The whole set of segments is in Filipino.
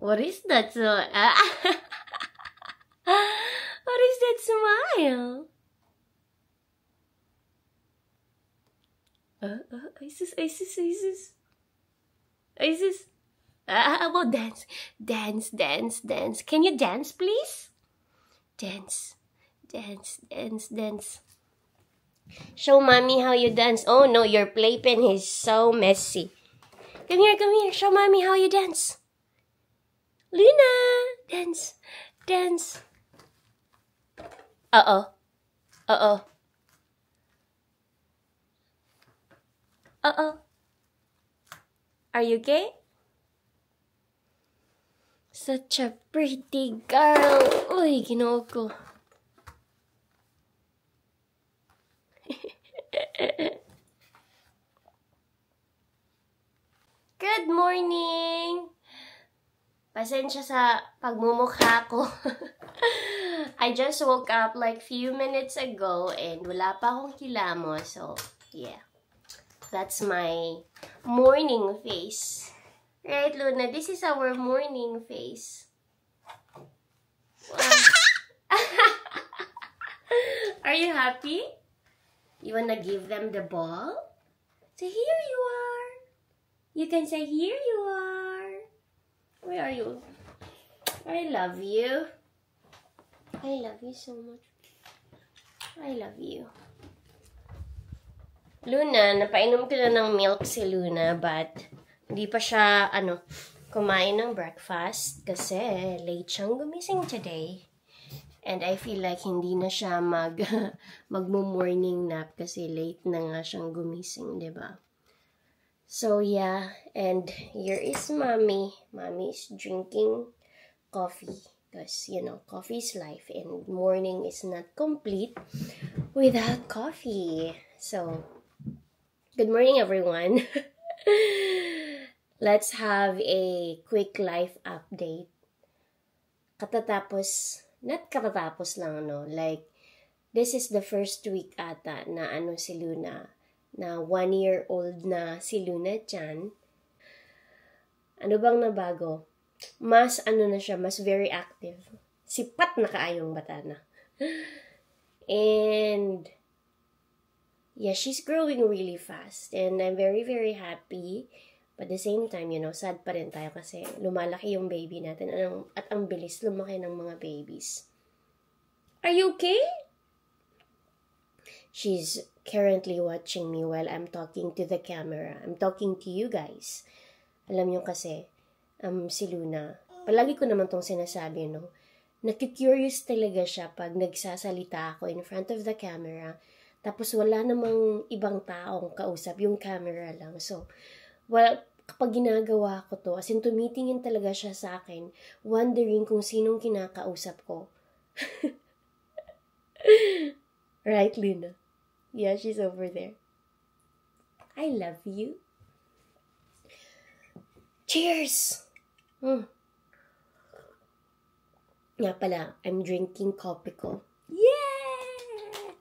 What is that? What is that smile? Isis. Well, dance. Can you dance, please? Dance. Show mommy how you dance. Oh no, your playpen is so messy. Come here. Show mommy how you dance. Luna, dance. Uh-oh. Are you okay? Such a pretty girl. Uy, ginoo ko. Good morning! Pasensya sa pagmumukha ko. I just woke up like few minutes ago and wala pa akong kilamos. So, yeah. That's my morning face. Right, Luna? This is our morning face. Wow. Are you happy? You wanna give them the ball? Say, here you are. You can say, here you are. Where are you? I love you. I love you so much. I love you. Luna, napainom ko na ng milk si Luna, but hindi pa siya, kumain ng breakfast kasi late siyang gumising today. And I feel like hindi na siya magmo-morning nap kasi late na nga siyang gumising, diba? So, yeah. And here is Mommy. Mommy is drinking coffee. Because, coffee is life. And morning is not complete without coffee. So, good morning, everyone. Let's have a quick life update. Not katatapos lang, like, this is the first week ata na si Luna, na 1-year-old na si Luna Chan. Ano bang nabago? Mas na siya, mas very active. Sipat na kaayong bata na. And, yeah, she's growing really fast. And I'm very, very happy. But at the same time, sad pa rin tayo kasi lumalaki yung baby natin. At ang bilis lumaki ng mga babies. Are you okay? She's currently watching me while I'm talking to the camera. I'm talking to you guys. Alam niyo kasi, si Luna, palagi ko naman tong sinasabi, Nakikurious talaga siya pag nagsasalita ako in front of the camera. Tapos wala namang ibang taong kausap, yung camera lang. So, kapag ginagawa ko to, as in tumitingin talaga siya sa akin, wondering kung sinong kinakausap ko. Right, Luna? Yeah, she's over there. I love you. Cheers! Nga pala, I'm drinking coffee ko. Yeah!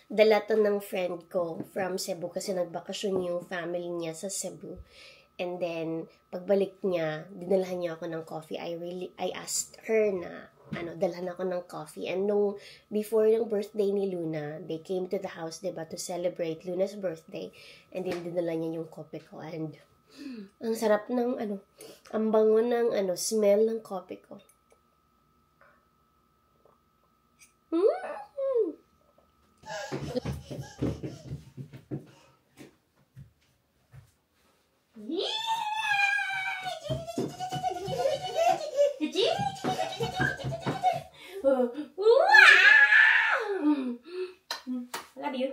Dala to ng friend ko from Cebu kasi nagbakasyon yung family niya sa Cebu. And then, pagbalik niya, dinalahan niya ako ng coffee. I asked her na, dalhan ako ng coffee. And before yung birthday ni Luna, they came to the house, diba, to celebrate Luna's birthday. And then, dinala niya yung coffee ko. And, ang sarap ng, ang bango ng, smell ng coffee ko. Love you.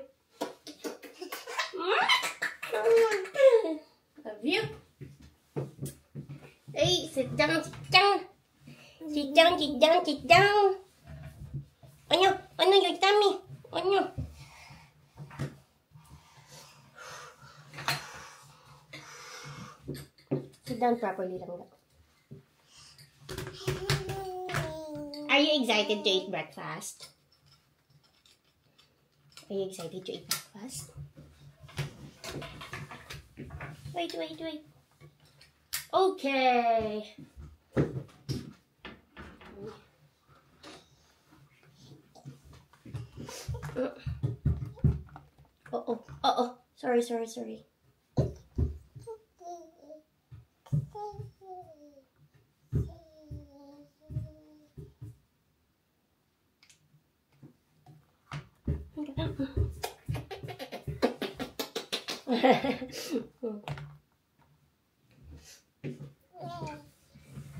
Love you. Hey, sit down. Ano your tummy? Ano? Sit down properly lang. Are you excited to eat breakfast? Are you excited to eat breakfast? Wait. Okay. Sorry.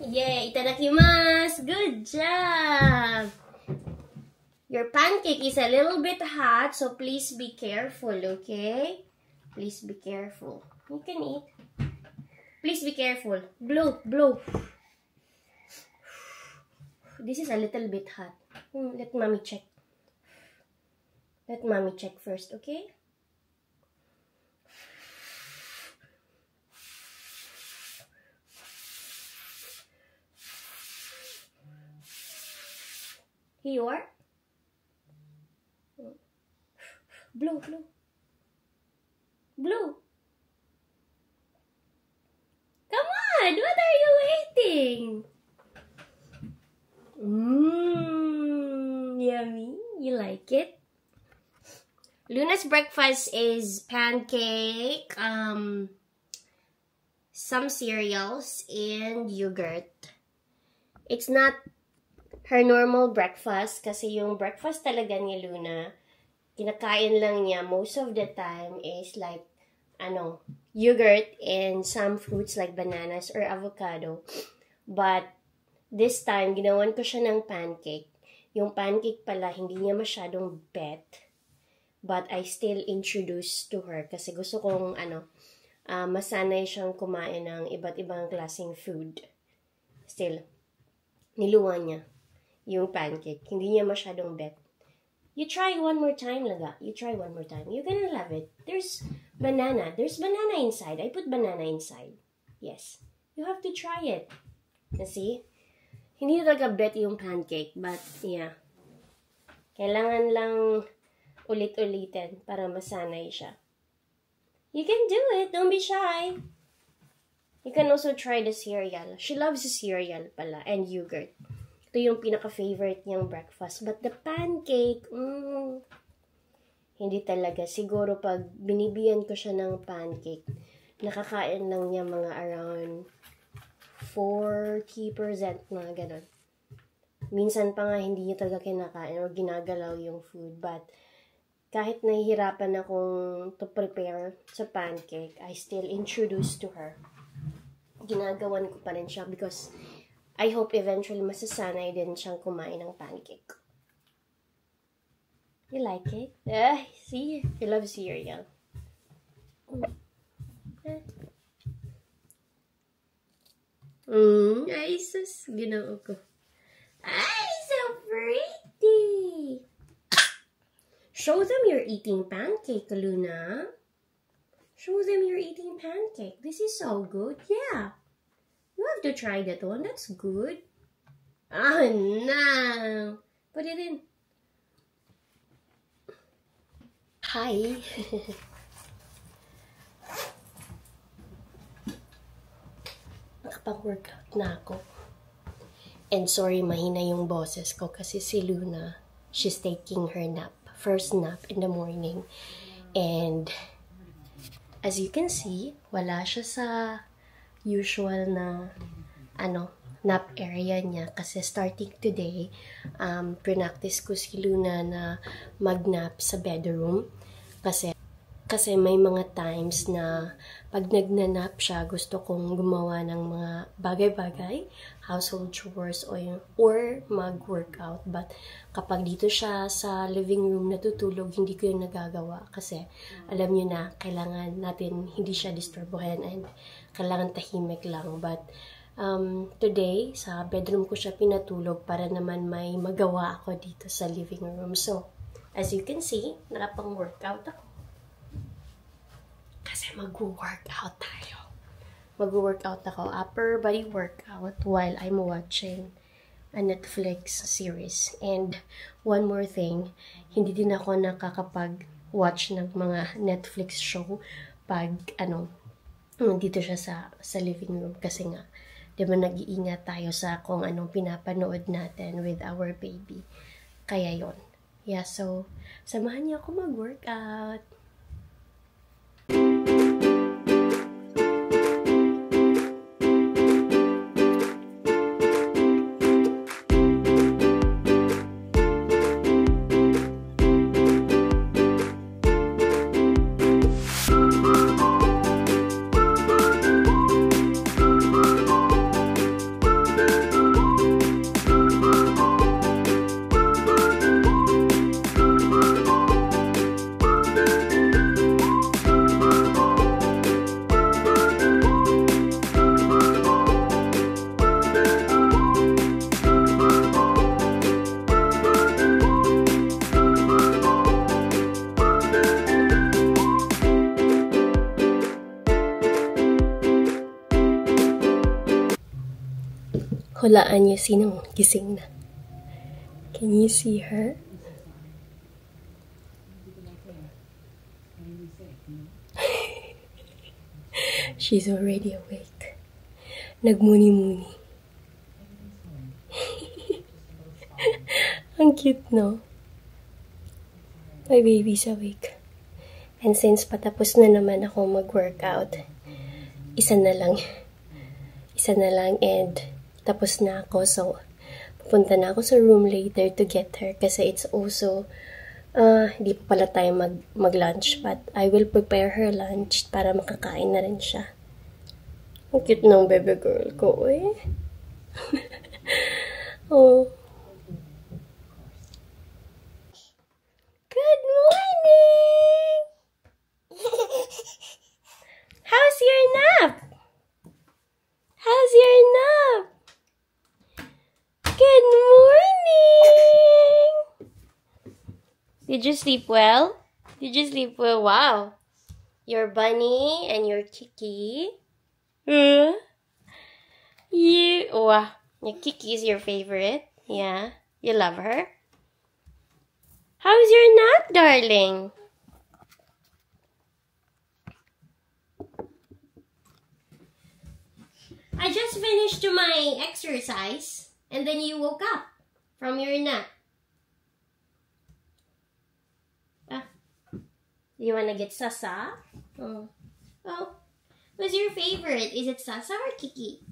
Yay! Itadakimasu! Good job! Your pancake is a little bit hot, so please be careful, okay? Please be careful. You can eat. Please be careful. Blow. This is a little bit hot. Let mommy check. Let mommy check first, okay? Here you are. Blow. Come on, what are you waiting? Yummy. You like it? Luna's breakfast is pancake, some cereals, and yogurt. It's not her normal breakfast kasi yung breakfast talaga ni Luna, kinakain lang niya most of the time is like, yogurt and some fruits like bananas or avocado. But this time, ginawan ko siya ng pancake. Yung pancake pala, hindi niya masyadong bet. But I still introduced to her kasi gusto kong, masanay siyang kumain ng iba't ibang klaseng food. Still, niluwan niya yung pancake. Hindi niya masyadong bet. You try one more time, Laga. You try one more time. You're gonna love it. There's banana. There's banana inside. I put banana inside. Yes. You have to try it. See? Hindi talaga bet yung pancake. But, yeah. Kailangan lang ulit-ulitin para masanay siya. You can do it. Don't be shy. You can also try the cereal. She loves the cereal pala. And yogurt. Ito yung pinaka-favorite niyang breakfast. But the pancake, hindi talaga. Siguro pag binibiyan ko siya ng pancake, nakakain lang niya mga around 40% mga ganun. Minsan pa nga hindi niya talaga kinakain o ginagalaw yung food. But kahit nahihirapan akong to prepare sa pancake, I still introduce to her. Ginagawan ko pa rin siya because I hope eventually masasanay din siyang kumain ng pancake. You like it? See? You love cereal. Ay, sus. Ginoo ko. Ay, so pretty! Show them you're eating pancake, Luna. Show them you're eating pancake. This is so good. Yeah. You have to try that one. That's good. Oh, no. Put it in. Hi. Nakapag-workout na ako. And sorry, mahina yung boses ko kasi si Luna, she's taking her nap. First nap in the morning. And as you can see, wala siya sa usual na nap area niya kasi starting today practice ko si Luna na mag-nap sa bedroom kasi may mga times na pag nagnanap siya gusto kong gumawa ng mga bagay-bagay, household chores or mag-workout. But kapag dito siya sa living room natutulog, hindi ko yung nagagawa kasi alam niyo na kailangan natin hindi siya disturbuhan and kailangan tahimik lang. But today, sa bedroom ko siya pinatulog para naman may magawa ako dito sa living room. So, as you can see, nakapang-workout ako. Kasi mag-workout tayo. Mag-workout ako, upper body workout while I'm watching a Netflix series. And one more thing, hindi din ako nakakapag-watch ng mga Netflix show pag dito siya sa living room kasi nga, di ba nag-iingat tayo sa kung anong pinapanood natin with our baby. Kaya yon. Yeah, so, samahan niyo ako mag-workout. Hulaan niyo sinong gising na. Can you see her? She's already awake. Nagmuni-muni. Ang cute, no? My baby's awake. And since patapos na naman ako mag-workout, isa na lang and tapos na ako. So, pupunta na ako sa room later to get her kasi it's also, hindi pa pala tayo mag-lunch, but I will prepare her lunch para makakain na rin siya. Ang cute ng baby girl ko, eh. Oh. Good morning! How's your nap? How's your nap? Good morning! Did you sleep well? Did you sleep well? Wow. Your bunny and your Kiki. Wow. Your Kiki is your favorite. Yeah. You love her? How's your nap, darling? I just finished my exercise and then you woke up from your nap. You wanna get Sasa? Oh. Who's your favorite? Is it Sasa or Kiki?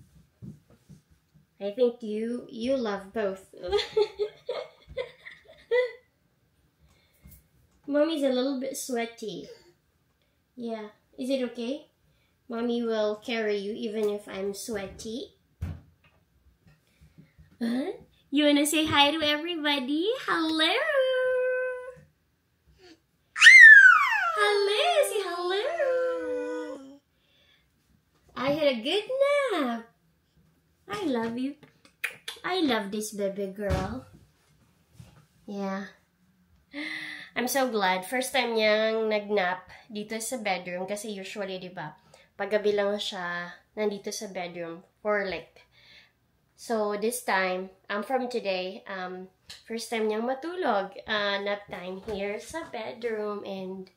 I think you love both. Mommy's a little bit sweaty. Yeah. Is it okay? Mommy will carry you even if I'm sweaty. You wanna say hi to everybody? Hello! Hello! Say hello! I had a good nap. I love you. I love this baby girl. Yeah. I'm so glad. First time niyang nagnap dito sa bedroom kasi usually, di ba, paggabi lang siya nandito sa bedroom for like. So this time, from today, first time niyang matulog, nap time here sa bedroom, and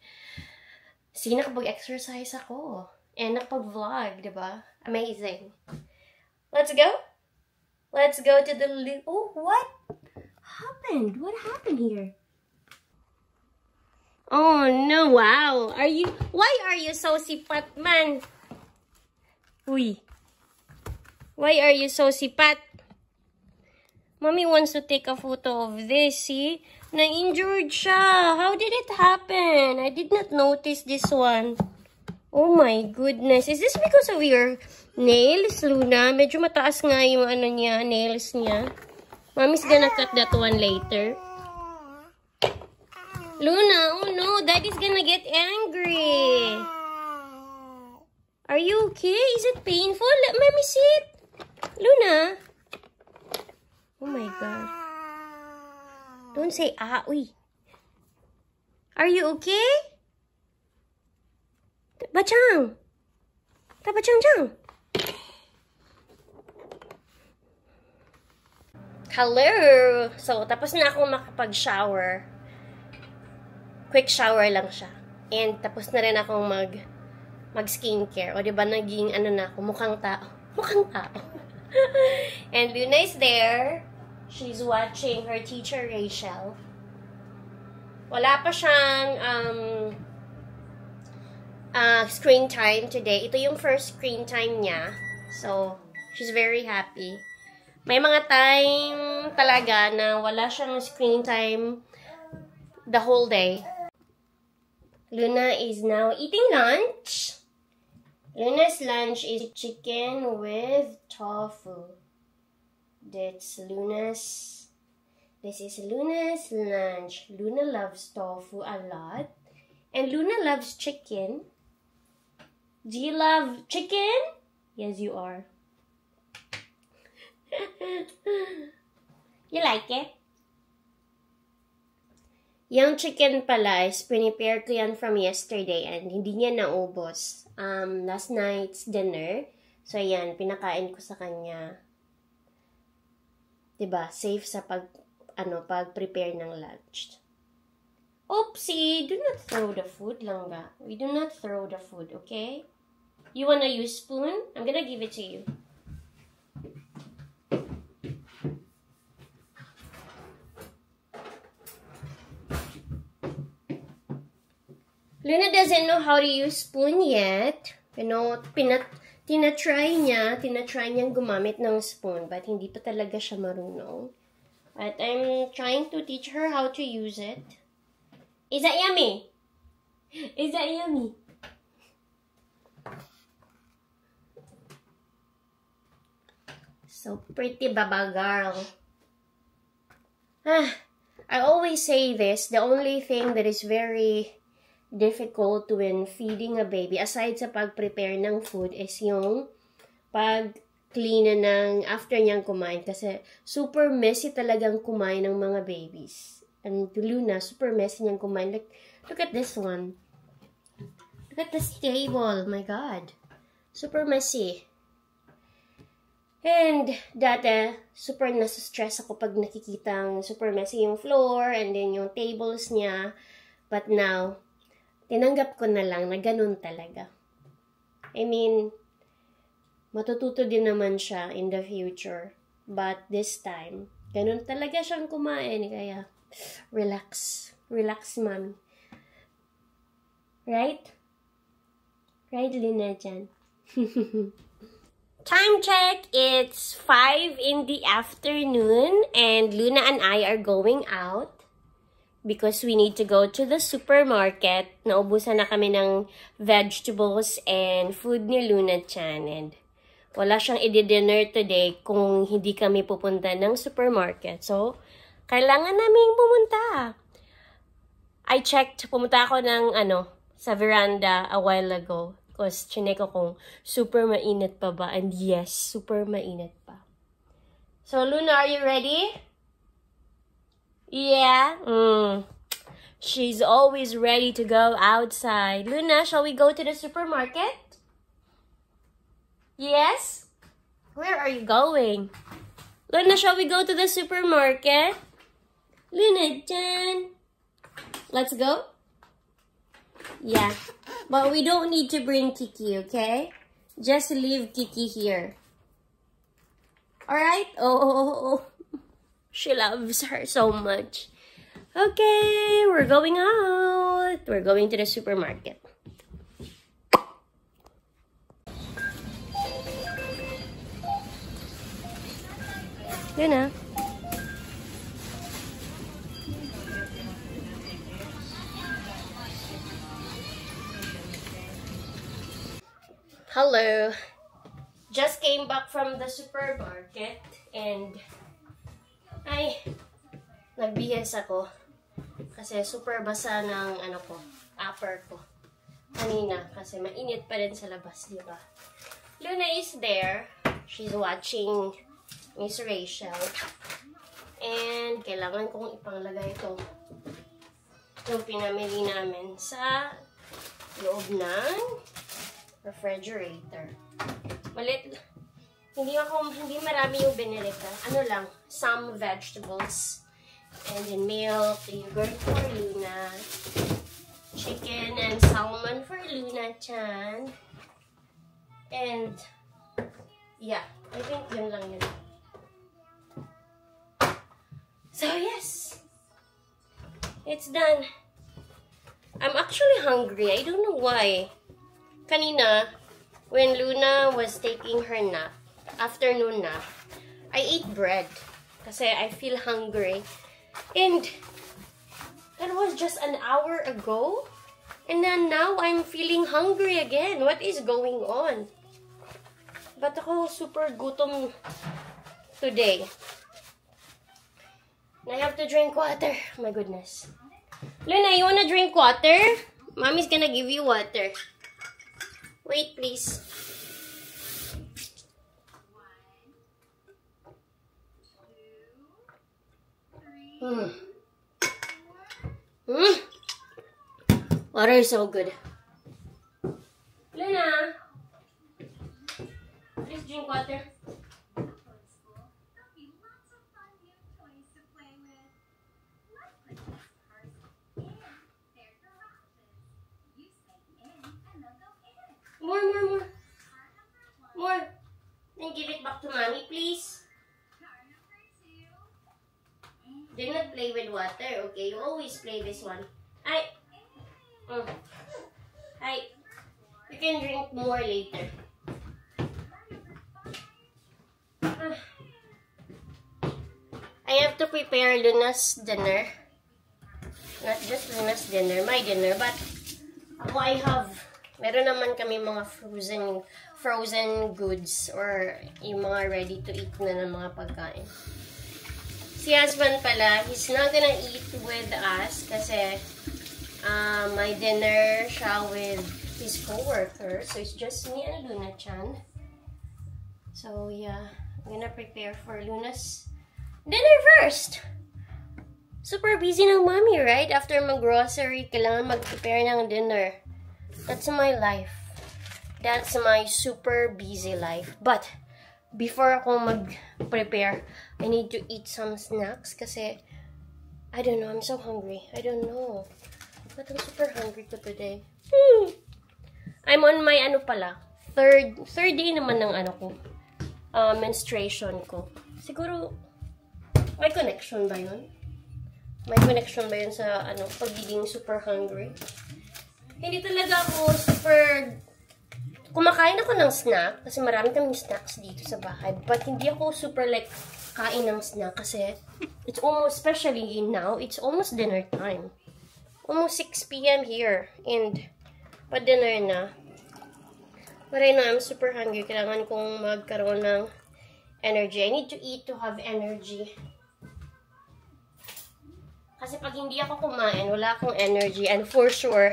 nakapag-exercise ako and nakapag-vlog, di ba? Amazing. Let's go. Let's go to the Oh, what happened? What happened here? Oh no, wow. Why are you so sipat, man? Uy. Why are you so sipat? Mommy wants to take a photo of this, see? Na-injured siya. How did it happen? I did not notice this one. Oh my goodness. Is this because of your nails, Luna? Medyo mataas nga yung nails niya. Mommy's gonna cut that one later. Luna, oh no, Daddy's gonna get angry. Are you okay? Is it painful? Let Mommy see it. Luna. Oh my God. Don't say uy. Are you okay? Bachang. Tabachang-chang. Hello. So, tapos na akong makapag-shower. Quick shower lang siya. And tapos na rin akong mag-skincare. O diba naging na ako, mukhang tao. Mukhang tao. And Luna is there. She's watching her teacher Rachel. Wala pa siyang screen time today. Ito yung first screen time niya. So, she's very happy. May mga time talaga na wala siyang screen time the whole day. Luna is now eating lunch. Luna's lunch is chicken with tofu. This is Luna's lunch. Luna loves tofu a lot. And Luna loves chicken. Do you love chicken? Yes, you are. You like it? Yung chicken pala is prepare ko yan from yesterday and hindi niya naubos. Last night's dinner. So, yan, pinakain ko sa kanya. 'Diba? Safe sa pag-prepare ng lunch. Oopsie! Do not throw the food, Langga. We do not throw the food, okay? You wanna use spoon? I'm gonna give it to you. Luna doesn't know how to use spoon yet. Tinatry niyang gumamit ng spoon, but hindi pa talaga siya marunong. But I'm trying to teach her how to use it. Is that yummy? Is that yummy? So pretty, baba girl. I always say this, the only thing that is very difficult when feeding a baby, aside sa pag-prepare ng food, is yung pag-clean ng after niyang kumain. Kasi super messy talagang kumain ng mga babies. And to Luna, super messy niyang kumain. Like, look at this one. Look at this table. My God. Super messy. And dati, super nasa-stress ako pag nakikitang super messy yung floor and then yung tables niya. But now, tinanggap ko na lang na ganun talaga. I mean, matututo din naman siya in the future. But this time, ganun talaga siyang kumain. Kaya, relax. Relax, mommy. Right? Right, Luna dyan. Time check! It's 5 in the afternoon and Luna and I are going out because we need to go to the supermarket. Naubusan na kami ng vegetables and food ni Luna Chan. And wala siyang i-dinner today kung hindi kami pupunta ng supermarket. So, kailangan naming pumunta. I checked, pumunta ako ng sa veranda a while ago. Because chinek ko kung super mainit pa ba. And yes, super mainit pa. So, Luna, are you ready? Yeah? She's always ready to go outside. Luna, shall we go to the supermarket? Yes? Where are you going? Luna, shall we go to the supermarket? Luna, Jan. Let's go? Yeah. But we don't need to bring Kiki, okay? Just leave Kiki here. Alright? Oh. She loves her so much. Okay, we're going out. We're going to the supermarket. Yun na. Hello. Just came back from the supermarket and nagbihis ako kasi super basa ng upper ko kanina kasi mainit pa rin sa labas, di ba? Luna is there. She's watching Miss Rachel. And kailangan kong ipanglagay ito yung pinamili namin sa loob ng refrigerator. Malit. Hindi marami yung binili ko. Some vegetables. And then milk, yogurt for Luna. Chicken and salmon for Luna Chan. And, yeah. I think yun lang yun. So, yes. It's done. I'm actually hungry. I don't know why. Kanina, when Luna was taking her nap, afternoon nap, I ate bread kasi I feel hungry. And that was just an hour ago. And then now I'm feeling hungry again. What is going on? But ako super gutom today. And I have to drink water. Oh my goodness. Luna, you wanna drink water? Mommy's gonna give you water. Wait, please. Water is so good. Luna, please drink water. can give it back to mommy, please? Do not play with water, okay? You always play this one. Ay! Ay! You can drink more later. I have to prepare Luna's dinner. Not just Luna's dinner, my dinner. But ako meron naman kami mga frozen goods or yung mga ready to eat na ng mga pagkain. Si husband pala, he's not gonna eat with us kasi my dinner siya with his co-worker. So it's just me and Luna-chan. So yeah, I'm gonna prepare for Luna's dinner first. Super busy ng mommy, right? After mag-grocery, kailangan mag-prepare ng dinner. That's my life. That's my super busy life. But before ako mag-prepare, I need to eat some snacks kasi, I don't know, I'm so hungry. I don't know. But I'm super hungry ko today. I'm on my, third day naman ng menstruation ko. Siguro, may connection ba yun? May connection ba yun sa, pagiging super hungry? Hindi talaga ako super... Kumakain ako ng snack kasi marami kaming snacks dito sa bahay. But hindi ako super kain ng snack kasi it's almost, especially now, it's almost dinner time. Almost 6 p.m. here. And pa-dinner na. But right now, I'm super hungry. Kailangan kong magkaroon ng energy. I need to eat to have energy. Kasi pag hindi ako kumain, wala akong energy. And for sure,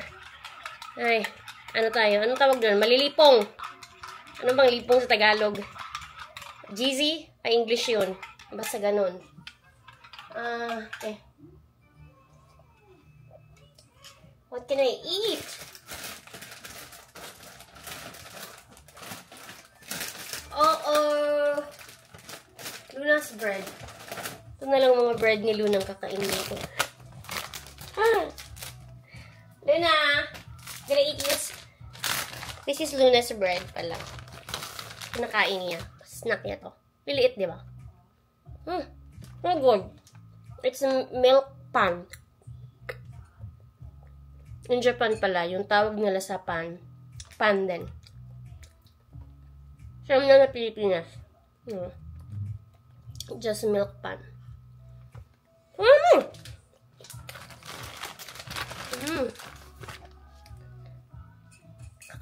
ay, anong tawag doon? Malilipong. Ano bang lipong sa Tagalog? Jeezy? Ay, English yun. Basta ganun. Okay. What can I eat? Luna's bread. Ito na lang mga bread ni Lunang kakainin ko. Luna! Gonna eat this. This is Luna's bread pala. Nakain niya. Snack niya to. Liliit, di ba? Oh, good. It's a milk pan. In Japan pala, yung tawag nila sa pan. Pan din. Siyam na Pilipinas. Just milk pan.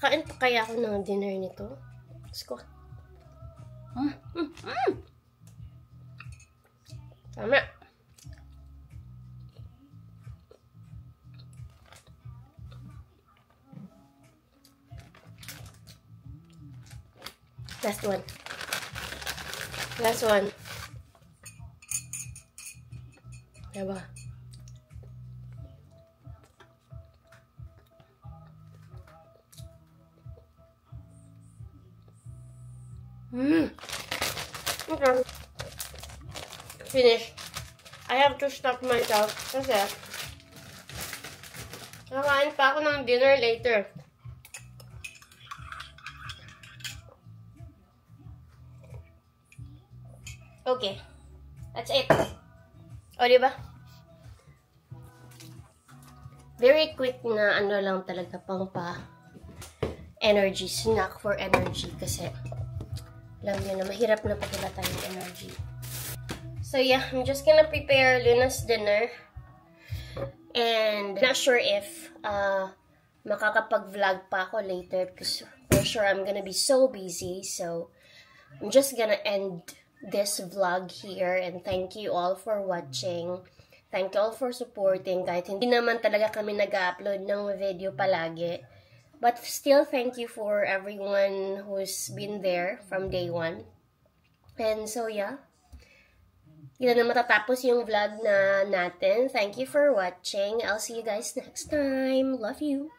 Kakain pa kaya ako ng dinner nito? Let's go. Tama. Last one. Last one. Diba? Okay. Finish. I have to stop myself kasi nakain pa ako ng dinner later. Okay. That's it. O, diba? Very quick na lang talaga pang energy. Snack for energy kasi alam nyo na, mahirap na pagkila tayong energy. So, yeah, I'm just gonna prepare Luna's dinner. And not sure if makakapag-vlog pa ako later because for sure I'm gonna be so busy. So, I'm just gonna end this vlog here. And thank you all for watching. Thank you all for supporting. Kahit hindi naman talaga kami nag-upload ng video palagi. But still, thank you for everyone who's been there from day one. And so, yeah. Yun na matatapos yung vlog natin. Thank you for watching. I'll see you guys next time. Love you.